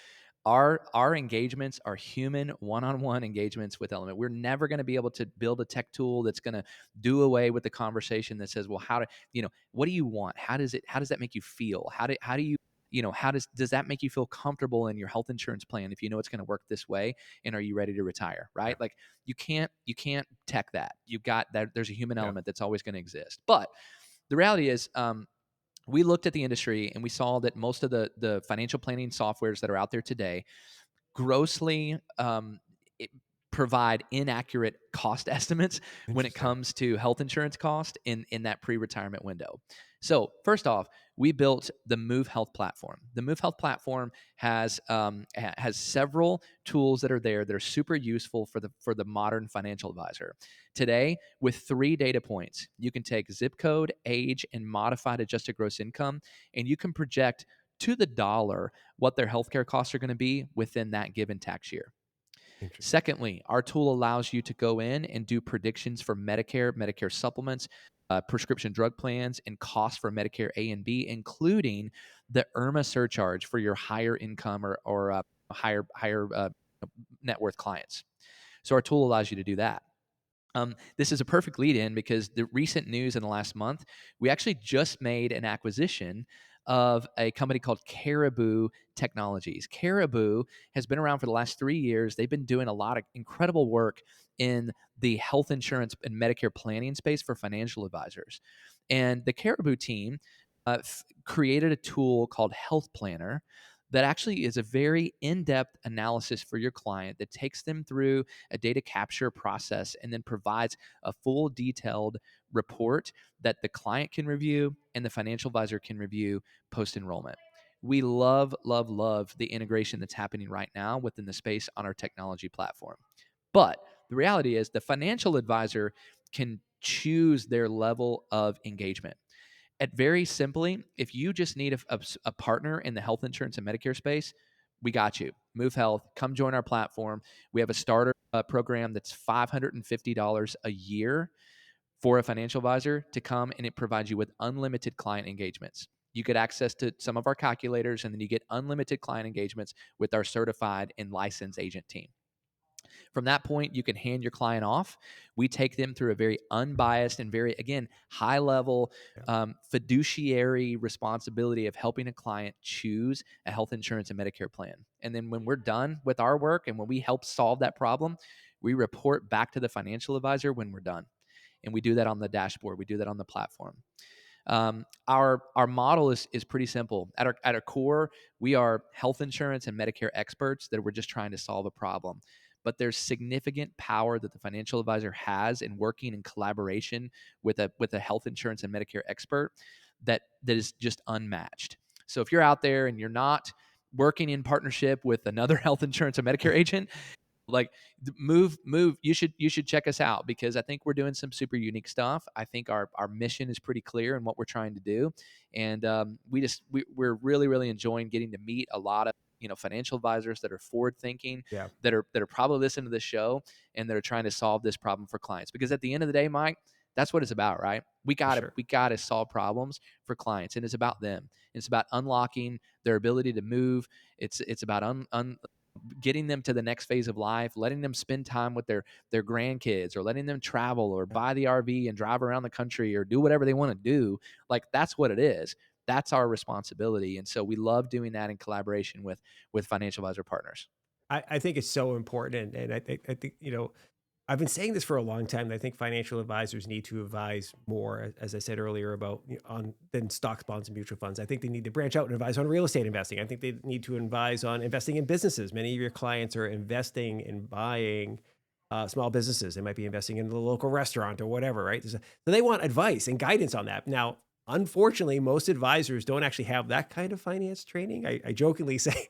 our engagements are human one-on-one engagements with element. We're never going to be able to build a tech tool that's going to do away with the conversation that says, well, what do you want? How does that make you feel? How do you how does that make you feel comfortable in your health insurance plan if you know it's going to work this way, and are you ready to retire, yeah, right? Like you can't tech that. You've got that. There's a human yeah. element that's always going to exist. But the reality is, we looked at the industry and we saw that most of the financial planning softwares that are out there today grossly it provide inaccurate cost estimates when it Interesting. comes to health insurance cost in that pre-retirement window. So first off, we built the Move Health platform. The Move Health platform has several tools that are there that are super useful for the modern financial advisor. Today, with 3 data points, you can take zip code, age, and modified adjusted gross income, and you can project to the dollar what their healthcare costs are going to be within that given tax year. Interesting. Secondly, our tool allows you to go in and do predictions for Medicare, Medicare supplements, prescription drug plans, and costs for Medicare A and B, including the IRMA surcharge for your higher income or higher net worth clients. So our tool allows you to do that. This is a perfect lead in because the recent news in the last month, we actually just made an acquisition of a company called Caribou Technologies. Caribou has been around for the last 3 years. They've been doing a lot of incredible work in the health insurance and Medicare planning space for financial advisors. And the Caribou team created a tool called Health Planner that actually is a very in-depth analysis for your client that takes them through a data capture process and then provides a full detailed report that the client can review and the financial advisor can review post enrollment. We love the integration that's happening right now within the space on our technology platform. But the reality is the financial advisor can choose their level of engagement. At very simply, if you just need a partner in the health insurance and Medicare space, we got you. Move Health, come join our platform. We have a starter program that's $550 a year for a financial advisor to come, and it provides you with unlimited client engagements. You get access to some of our calculators, and then you get unlimited client engagements with our certified and licensed agent team. From that point, you can hand your client off. We take them through a very unbiased and very, again, high level fiduciary responsibility of helping a client choose a health insurance and Medicare plan. And then when we're done with our work and when we help solve that problem, we report back to the financial advisor when we're done. And we do that on the dashboard. We do that on the platform. Our model is pretty simple. At our core, we are health insurance and Medicare experts that we're just trying to solve a problem. But there's significant power that the financial advisor has in working in collaboration with a health insurance and Medicare expert that is just unmatched. So if you're out there and you're not working in partnership with another health insurance and Medicare agent, like move you should check us out, because I think we're doing some super unique stuff. I think our mission is pretty clear in what we're trying to do, and we're really enjoying getting to meet a lot of financial advisors that are forward thinking, Yeah. that are probably listening to this show and that are trying to solve this problem for clients, because at the end of the day, Mike, that's what it's about, right? We gotta solve problems for clients, and it's about them. It's about unlocking their ability to move. It's about getting them to the next phase of life, letting them spend time with their grandkids, or letting them travel or buy the RV and drive around the country or do whatever they want to do. Like, that's what it is. That's our responsibility. And so we love doing that in collaboration with financial advisor partners. I think it's so important. And I think, I've been saying this for a long time. I think financial advisors need to advise more, as I said earlier, about than stocks, bonds, and mutual funds. I think they need to branch out and advise on real estate investing. I think they need to advise on investing in businesses. Many of your clients are investing in buying small businesses. They might be investing in the local restaurant or whatever, right? So they want advice and guidance on that. Now, unfortunately, most advisors don't actually have that kind of finance training. I jokingly say,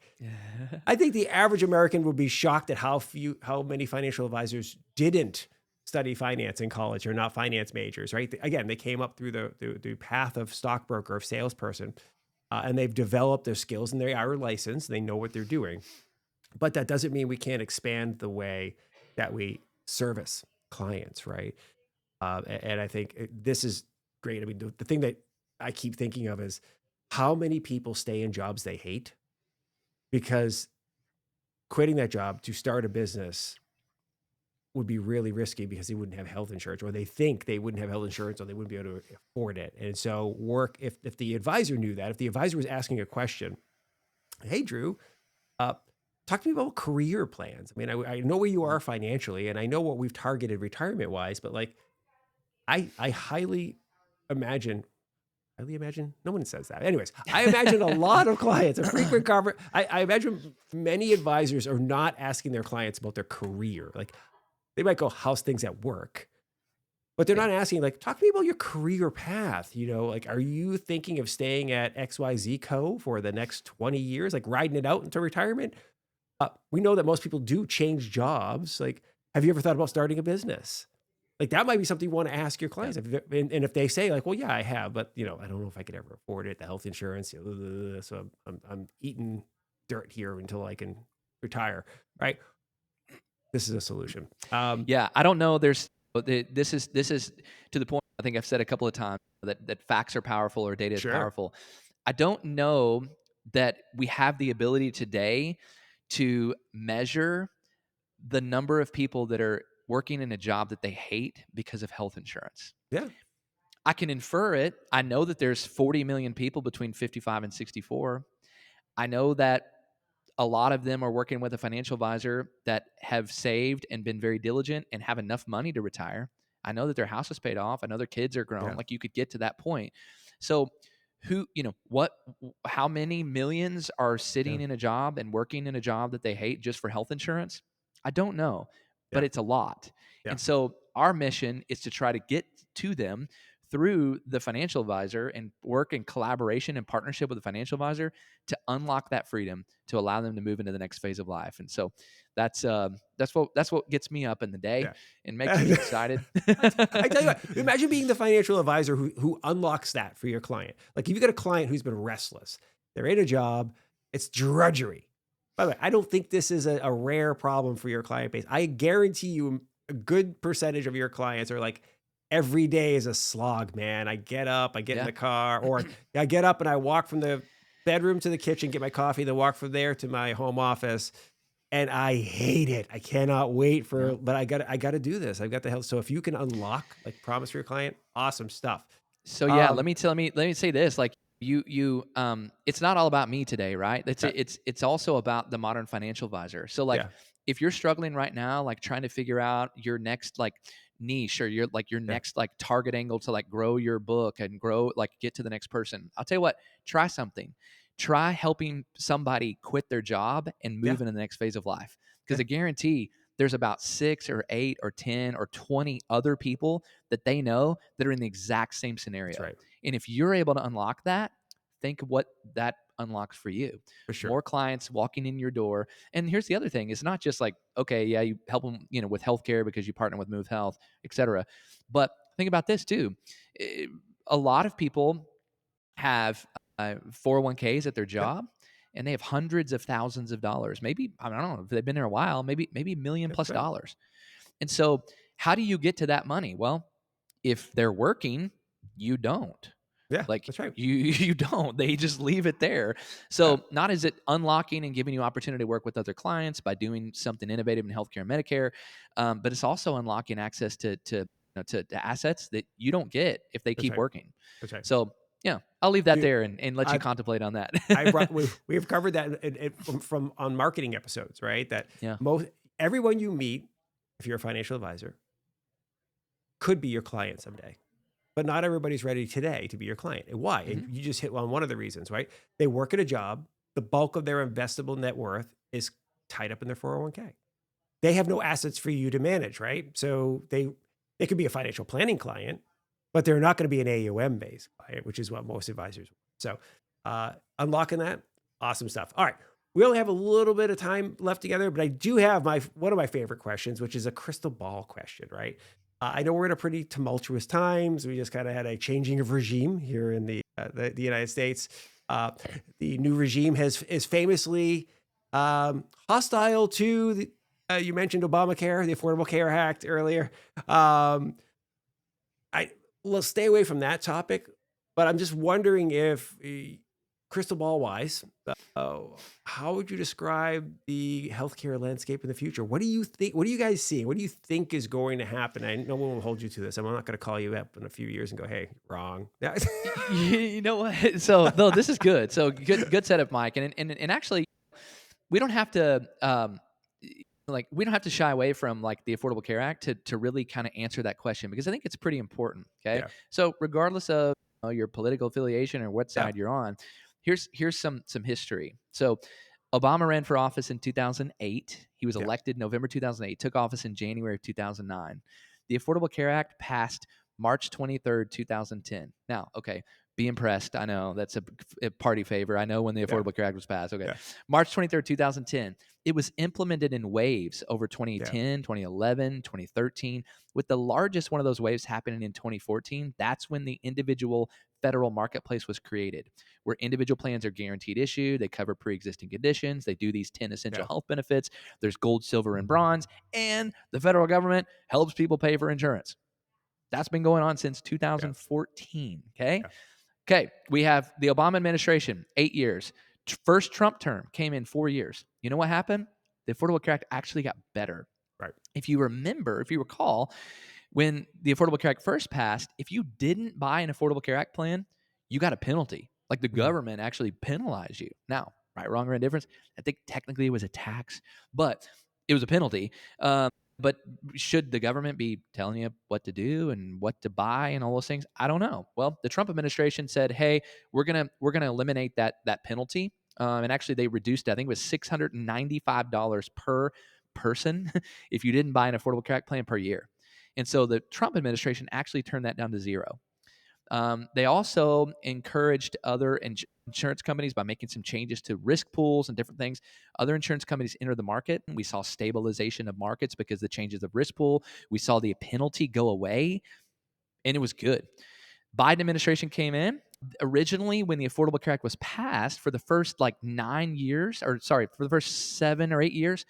I think the average American would be shocked at how many financial advisors didn't study finance in college or not finance majors, right? Again, they came up through the path of stockbroker, of salesperson, and they've developed their skills and they are licensed. They know what they're doing. But that doesn't mean we can't expand the way that we service clients, right? And I think this is great. I mean, the thing that I keep thinking of is how many people stay in jobs they hate because quitting that job to start a business would be really risky because they wouldn't have health insurance, or they think they wouldn't have health insurance, or they wouldn't be able to afford it. And so if the advisor knew that, if the advisor was asking a question, hey, Drew, talk to me about career plans. I mean, I know where you are financially and I know what we've targeted retirement wise, but like I highly imagine, no one says that. Anyways, I imagine a lot of clients, a frequent convert. I imagine many advisors are not asking their clients about their career. Like they might go, how's things at work? But they're not asking, like, talk to me about your career path. Like, are you thinking of staying at XYZ Co. for the next 20 years, like riding it out into retirement? We know that most people do change jobs. Like, have you ever thought about starting a business? Like that might be something you want to ask your clients. Yeah. And if they say like, well, yeah, I have, but I don't know if I could ever afford it, the health insurance, so I'm eating dirt here until I can retire. Right. This is a solution. Yeah. I don't know. This is to the point I think I've said a couple of times that facts are powerful or data is powerful. I don't know that we have the ability today to measure the number of people that are working in a job that they hate because of health insurance. Yeah. I can infer it. I know that there's 40 million people between 55 and 64. I know that a lot of them are working with a financial advisor that have saved and been very diligent and have enough money to retire. I know that their house is paid off. I know their kids are grown. Yeah. Like you could get to that point. So how many millions are sitting in a job and working in a job that they hate just for health insurance? I don't know, but it's a lot. Yeah. And so our mission is to try to get to them through the financial advisor and work in collaboration and partnership with the financial advisor to unlock that freedom to allow them to move into the next phase of life. And so that's what gets me up in the day and makes me excited. I tell you what, imagine being the financial advisor who unlocks that for your client. Like if you got a client who's been restless, they're in a job, it's drudgery. By the way, I don't think this is a rare problem for your client base. I guarantee you a good percentage of your clients are like, every day is a slog, man. I get up, I get in the car, or I get up and I walk from the bedroom to the kitchen, get my coffee, then walk from there to my home office. and I hate it. I cannot wait Yeah. but I gotta do this. I've got the health. So if you can unlock, like promise for your client, awesome stuff. So yeah, Um, let me say this, like it's not all about me today, right? okay, It's also about the modern financial advisor. So like yeah, if you're struggling right now, like trying to figure out your next like niche or your yeah, next like target angle to like grow your book and grow like get to the next person. I'll tell you what, try something. Try helping somebody quit their job and yeah, move into the next phase of life. Because yeah. I guarantee there's about 6 or 8 or 10 or 20 other people that they know that are in the exact same That's scenario. right, And if you're able to unlock that, think of what that unlocks for you. for sure. More clients walking in your door. And here's the other thing. It's not just like, okay, yeah, you help them, with healthcare because you partner with Move Health, et cetera. But think about this too. Eh, A lot of people have 401ks at their Yeah, job and they have hundreds of thousands of dollars. Maybe, I don't know, if they've been there a while, maybe a million yeah, plus that's right. dollars. And so, how do you get to that money? Well, if they're working, you don't. Yeah, Like that's right. you don't. They just leave it there. Yeah, So not is it unlocking and giving you opportunity to work with other clients by doing something innovative in healthcare and Medicare, but it's also unlocking access to assets that you don't get if they that's keep right. working. That's right. So yeah, I'll leave that You, there and let you I contemplate on that. I brought we've covered that from on marketing episodes, right? That Yeah. most everyone you meet, if you're a financial advisor, could be your client someday. But not everybody's ready today to be your client. And why? And Hmm. you just hit on one of the reasons, right? They work at a job. The bulk of their investable net worth is tied up in their 401k. They have no assets for you to manage, right? So they could be a financial planning client, but they're not going to be an AUM based client, which is what most advisors want. So unlocking that, awesome stuff. All right. We only have a little bit of time left together, but I do have one of my favorite questions, which is a crystal ball question, right? I know we're in a pretty tumultuous times. We just kind of had a changing of regime here in the United States. Uh, the new regime is famously hostile to you mentioned Obamacare, the Affordable Care Act earlier. Um, I Let's stay away from that topic, but I'm just wondering if, crystal ball wise, uh, how would you describe the healthcare landscape in the future? What do you think? What are you guys seeing? What do you think is going to happen? I No one will hold you to this. I'm not going to call you up in a few years and go, "Hey, wrong." Yeah. You know what? So no, this is good. So good setup, Mike. And actually, we don't have to we don't have to shy away from like the Affordable Care Act to really kind of answer that question because I think it's pretty important. Okay, Yeah. so regardless of your political affiliation or what Yeah. side you're on, here's some history. So Obama ran for office in 2008. He was Yeah. elected November 2008. Took office in January of 2009. The Affordable Care Act passed March 23rd, 2010. Now, okay, be impressed. I know that's a party favor. I know when the Yeah. Affordable Care Act was passed. Okay, Yeah. March 23rd, 2010. It was implemented in waves over Yeah. 2010, 2011, 2013, with the largest one of those waves happening in 2014. That's when the individual federal marketplace was created, where individual plans are guaranteed issue. They cover pre existing conditions. They do these 10 essential Yeah. health benefits. There's gold, silver, and bronze. And the federal government helps people pay for insurance. That's been going on since Yeah. 2014. Okay. Yeah. Okay, we have the Obama administration, 8 years. First Trump term came in 4 years. You know what happened? The Affordable Care Act actually got better. Right. If you recall, when the Affordable Care Act first passed, if you didn't buy an Affordable Care Act plan, you got a penalty. Like the Mhm. government actually penalized you. Now, right, wrong, or indifference, I think technically it was a tax, but it was a penalty. But should the government be telling you what to do and what to buy and all those things? I don't know. Well, the Trump administration said, "Hey, we're gonna eliminate that penalty." And actually, they reduced it. I think it was $695 per person if you didn't buy an Affordable Care Act plan per year. And so the Trump administration actually turned that down to zero. They also encouraged other insurance companies by making some changes to risk pools and different things. Other insurance companies entered the market. We saw stabilization of markets because the changes of risk pool. We saw the penalty go away, and it was good. Biden administration came in. Originally, when the Affordable Care Act was passed, for the first like 9 years, or sorry, for the first 7 or 8 years,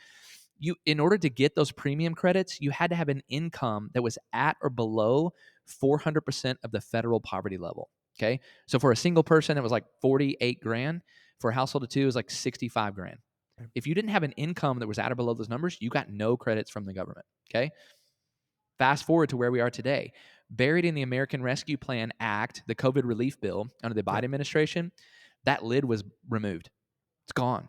in order to get those premium credits, you had to have an income that was at or below 400% of the federal poverty level. Okay. So for a single person, it was like 48 grand. For a household of two, it was like 65 grand. If you didn't have an income that was at or below those numbers, you got no credits from the government. Okay. Fast forward to where we are today. Buried in the American Rescue Plan Act, the COVID relief bill under the Biden Yep. administration, that lid was removed. It's gone.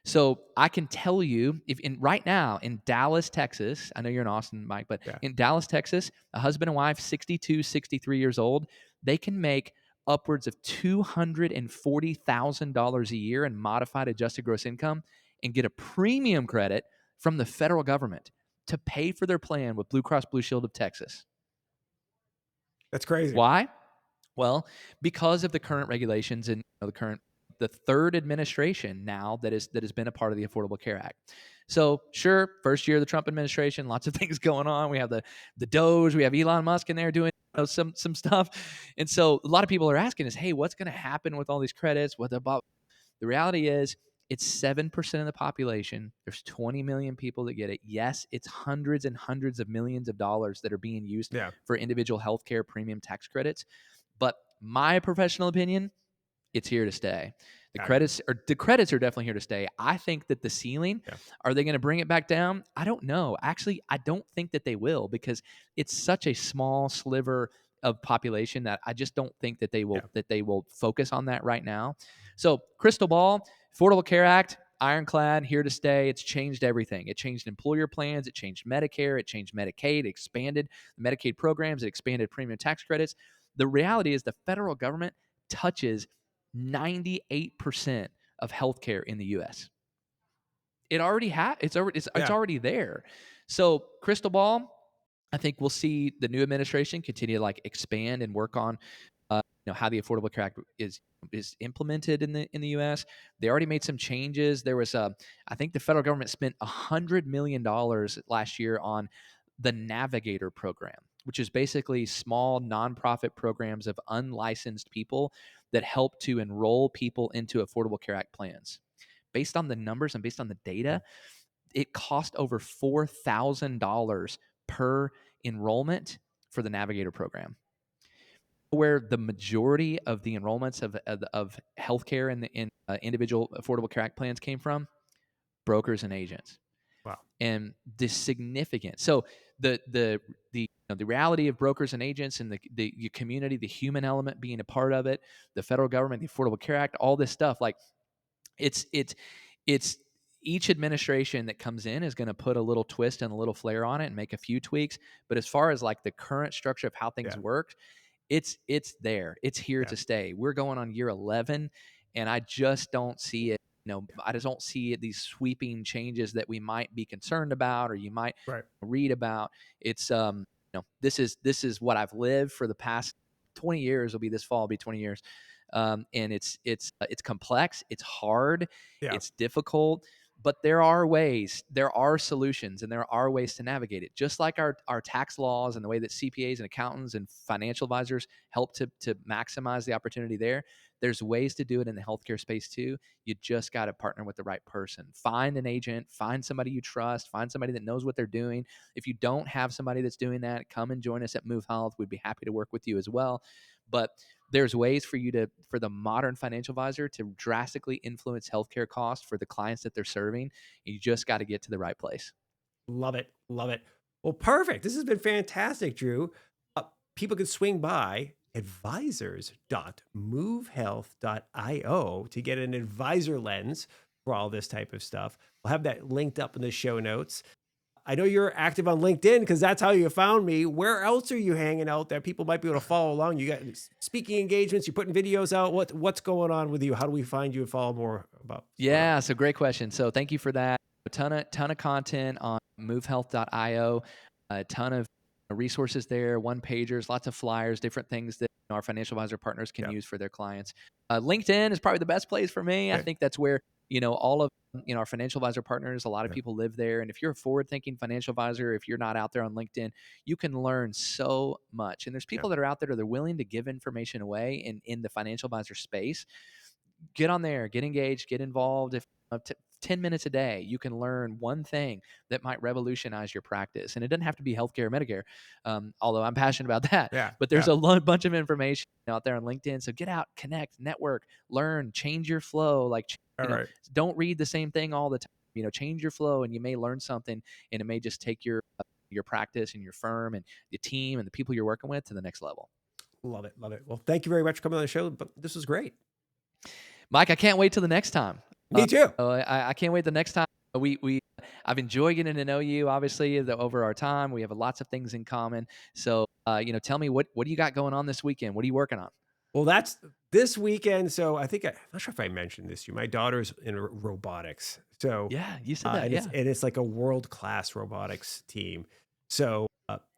So I can tell you, if in right now in Dallas, Texas, I know you're in Austin, Mike, but Yeah. in Dallas, Texas, a husband and wife, 62, 63 years old, they can make upwards of $240,000 a year in modified adjusted gross income and get a premium credit from the federal government to pay for their plan with Blue Cross Blue Shield of Texas. That's crazy. Why? Well, because of the current regulations and the third administration now that has been a part of the Affordable Care Act. So sure, first year of the Trump administration, lots of things going on. We have the Doge, we have Elon Musk in there doing some stuff, and so a lot of people are asking us, hey, what's going to happen with all these credits? What about? The reality is, it's 7% of the population. There's 20 million people that get it. Yes, it's hundreds and hundreds of millions of dollars that are being used for individual healthcare premium tax credits. But my professional opinion, it's here to stay. The credits are definitely here to stay. I think that the ceiling, are they going to bring it back down? I don't know. Actually, I don't think that they will, because it's such a small sliver of population that I just don't think that they will focus on that right now. So, crystal ball, Affordable Care Act, ironclad, here to stay. It's changed everything. It changed employer plans. It changed Medicare. It changed Medicaid. It expanded the Medicaid programs. It expanded premium tax credits. The reality is the federal government touches 98% of healthcare in the U.S. It already it's already there. So, crystal ball, I think we'll see the new administration continue to expand and work on how the Affordable Care Act is implemented in the U.S. They already made some changes. There was I think the federal government spent $100 million last year on the Navigator program, which is basically small nonprofit programs of unlicensed people that help to enroll people into Affordable Care Act plans. Based on the numbers and based on the data, it cost over $4,000 per enrollment for the Navigator program, where the majority of the enrollments of healthcare in individual Affordable Care Act plans came from brokers and agents. Wow. And this significant. So the reality of brokers and agents and the community, the human element being a part of it, the federal government, the Affordable Care Act, all this stuff, it's each administration that comes in is going to put a little twist and a little flair on it and make a few tweaks. But as far as the current structure of how things work, it's there. It's here to stay. We're going on year 11, and I just don't see it. I just don't see these sweeping changes that we might be concerned about or you might read about. It's this is what I've lived for the past 20 years. It'll be this fall, it'll be 20 years. And it's complex, it's hard, it's difficult, but there are ways, there are solutions, and there are ways to navigate it. Just like our tax laws and the way that CPAs and accountants and financial advisors help to maximize the opportunity there, there's ways to do it in the healthcare space too. You just got to partner with the right person. Find an agent, find somebody you trust, find somebody that knows what they're doing. If you don't have somebody that's doing that, come and join us at Move Health. We'd be happy to work with you as well. But there's ways for the modern financial advisor to drastically influence healthcare costs for the clients that they're serving. You just got to get to the right place. Love it. Love it. Well, perfect. This has been fantastic, Drew. People can swing by advisors.movehealth.io to get an advisor lens for all this type of stuff. We'll have that linked up in the show notes. I know you're active on LinkedIn because that's how you found me. Where else are you hanging out that people might be able to follow along? You got speaking engagements, you're putting videos out. What's going on with you? How do we find you and follow more about? Yeah, so great question. So thank you for that. A ton of content on movehealth.io, a ton of resources there, one-pagers, lots of flyers, different things that our financial advisor partners can use for their clients. LinkedIn is probably the best place for me. I think that's where, all of our financial advisor partners, a lot of people live there. And if you're a forward-thinking financial advisor, if you're not out there on LinkedIn, you can learn so much. And there's people that are out there that are willing to give information away in the financial advisor space. Get on there, get engaged, get involved. If 10 minutes a day, you can learn one thing that might revolutionize your practice. And it doesn't have to be healthcare or Medicare, although I'm passionate about that. But there's a bunch of information out there on LinkedIn. So get out, connect, network, learn, change your flow, All right. don't read the same thing all the time. Change your flow, and you may learn something, and it may just take your practice and your firm and your team and the people you're working with to the next level. Love it. Love it. Well, thank you very much for coming on the show. But this was great. Mike, I can't wait till the next time. Me too. I can't wait the next time. I've enjoyed getting to know you. Obviously, over our time, we have lots of things in common. So, tell me what do you got going on this weekend? What are you working on? Well, that's this weekend. So I'm not sure if I mentioned this to you. My daughter's in robotics. So Yeah, you said that. and it's like a world-class robotics team. So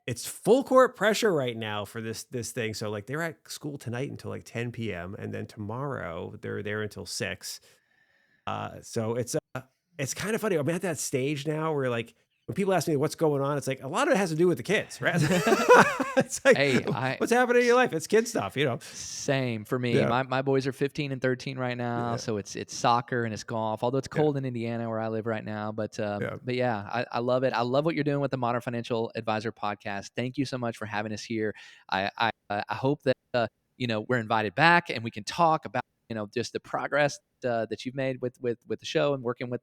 it's full court pressure right now for this thing. So like they're at school tonight until like 10 p.m. and then tomorrow they're there until 6. So it's kind of funny. I'm at that stage now where like when people ask me what's going on, it's like a lot of it has to do with the kids, right? It's like, Hey, what's happening in your life? It's kid stuff, Same for me. Yeah. My boys are 15 and 13 right now, Yeah. so it's soccer and it's golf. Although it's cold in Indiana where I live right now, but yeah, I love it. I love what you're doing with the Modern Financial Advisor podcast. Thank you so much for having us here. I hope that we're invited back and we can talk about just the progress that you've made with the show and working with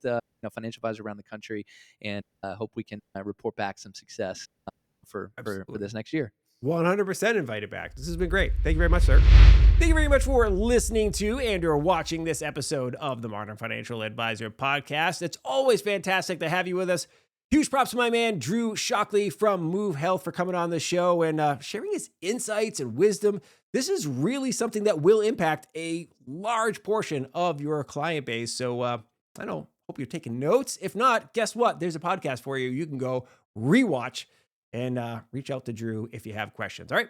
financial advisors around the country, and hope we can report back some success for this next year. 100% invited back. This has been great. Thank you very much, sir. Thank you very much for listening to and or watching this episode of the Modern Financial Advisor podcast. It's always fantastic to have you with us. Huge props to my man, Drew Shockley from Move Health, for coming on the show and sharing his insights and wisdom. This is really something that will impact a large portion of your client base. So hope you're taking notes. If not, guess what? There's a podcast for you. You can go rewatch and reach out to Drew if you have questions. All right.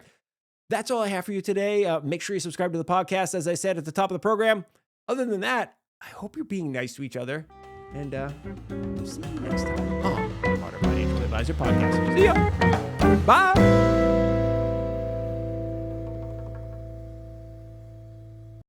That's all I have for you today. Make sure you subscribe to the podcast, as I said at the top of the program. Other than that, I hope you're being nice to each other. And we'll see you next time on the Modern Financial Advisor podcast. See ya. Bye.